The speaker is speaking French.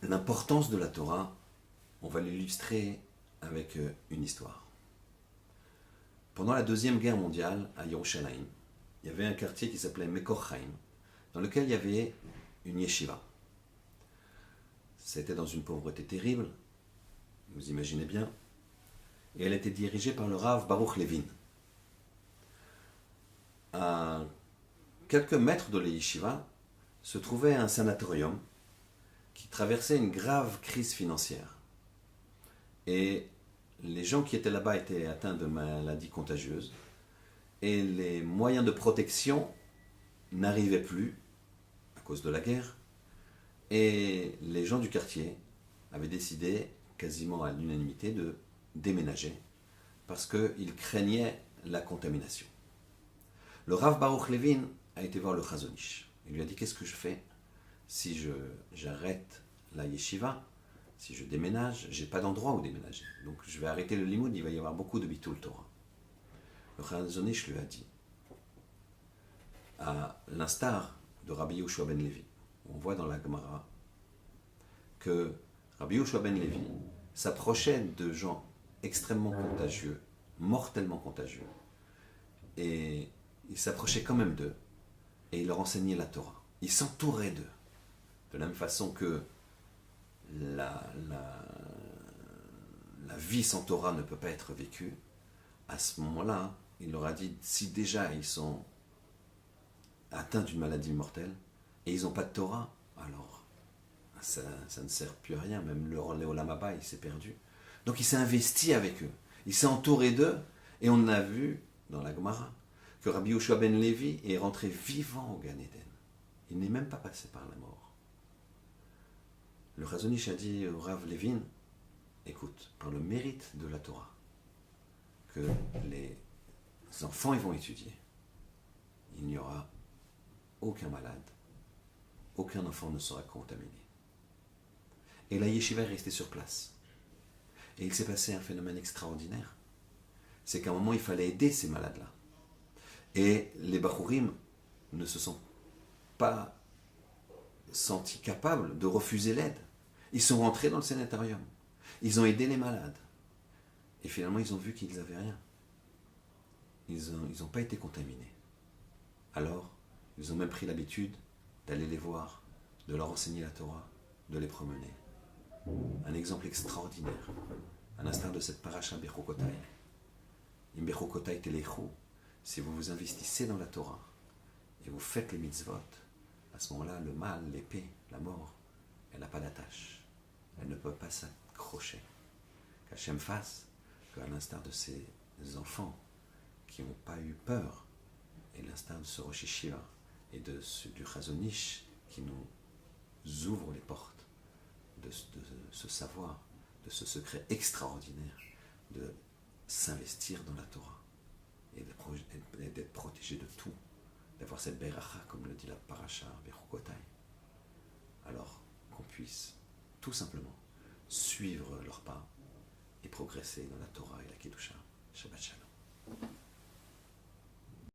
L'importance de la Torah, on va l'illustrer avec une histoire. Pendant la Deuxième Guerre mondiale, à Yerushalayim, il y avait un quartier qui s'appelait Mekor Chaim, dans lequel il y avait une yeshiva. C'était dans une pauvreté terrible, vous imaginez bien, et elle était dirigée par le Rav Baruch Levin. À quelques mètres de la yeshiva se trouvait un sanatorium qui traversait une grave crise financière. Et les gens qui étaient là-bas étaient atteints de maladies contagieuses et les moyens de protection n'arrivaient plus à cause de la guerre. Et les gens du quartier avaient décidé, quasiment à l'unanimité, de déménager parce qu'ils craignaient la contamination. Le Rav Baruch Levin a été voir le Chazon Ish. Il lui a dit: qu'est-ce que je fais si j'arrête la yeshiva, si je déménage? J'ai pas d'endroit où déménager. Donc je vais arrêter le limoud, il va y avoir beaucoup de bitul Torah. Le Chazon Ish lui a dit, à l'instar de Rabbi Yehoshua ben Levi, on voit dans la Gemara que Rabbi Yehoshua ben Levi s'approchait de gens extrêmement contagieux, mortellement contagieux, et il s'approchait quand même d'eux, et il leur enseignait la Torah. Il s'entourait d'eux, de la même façon que la vie sans Torah ne peut pas être vécue. À ce moment-là, il leur a dit, si déjà ils sont atteints d'une maladie mortelle, et ils n'ont pas de Torah, alors ça ne sert plus à rien, même le Olam Haba, il s'est perdu. Donc il s'est investi avec eux, il s'est entouré d'eux, et on a vu dans la Gemara que Rabbi Yehoshua ben Levi est rentré vivant au Gan Eden. Il n'est même pas passé par la mort. Le Chazon Ish a dit au Rav Levin, écoute, par le mérite de la Torah, que les enfants ils vont étudier, il n'y aura aucun malade, aucun enfant ne sera contaminé. Et la yeshiva est restée sur place. Et il s'est passé un phénomène extraordinaire. C'est qu'à un moment, il fallait aider ces malades-là. Et les Bachurim ne se sont pas sentis capables de refuser l'aide. Ils sont rentrés dans le sanatorium. Ils ont aidé les malades. Et finalement, ils ont vu qu'ils n'avaient rien. Ils n'ont pas été contaminés. Alors, ils ont même pris l'habitude d'aller les voir, de leur enseigner la Torah, de les promener. Un exemple extraordinaire, à l'instar de cette paracha Bechukotai. In Bechukotai Telechu, si vous vous investissez dans la Torah et vous faites les mitzvot, à ce moment-là, le mal, l'épée, la mort, elle n'a pas d'attache. Elle ne peut pas s'accrocher. Qu'Hachem fasse qu'à l'instar de ces enfants qui n'ont pas eu peur, et l'instar de ce Rosh Yeshiva et du Chazon Ish qui nous ouvre les portes de ce savoir, de ce secret extraordinaire de s'investir dans la Torah et d'être protégé de tout, d'avoir cette beracha, comme le dit la paracha Bechukotai. Alors qu'on puisse tout simplement suivre leurs pas et progresser dans la Torah et la Kedusha. Shabbat Shalom.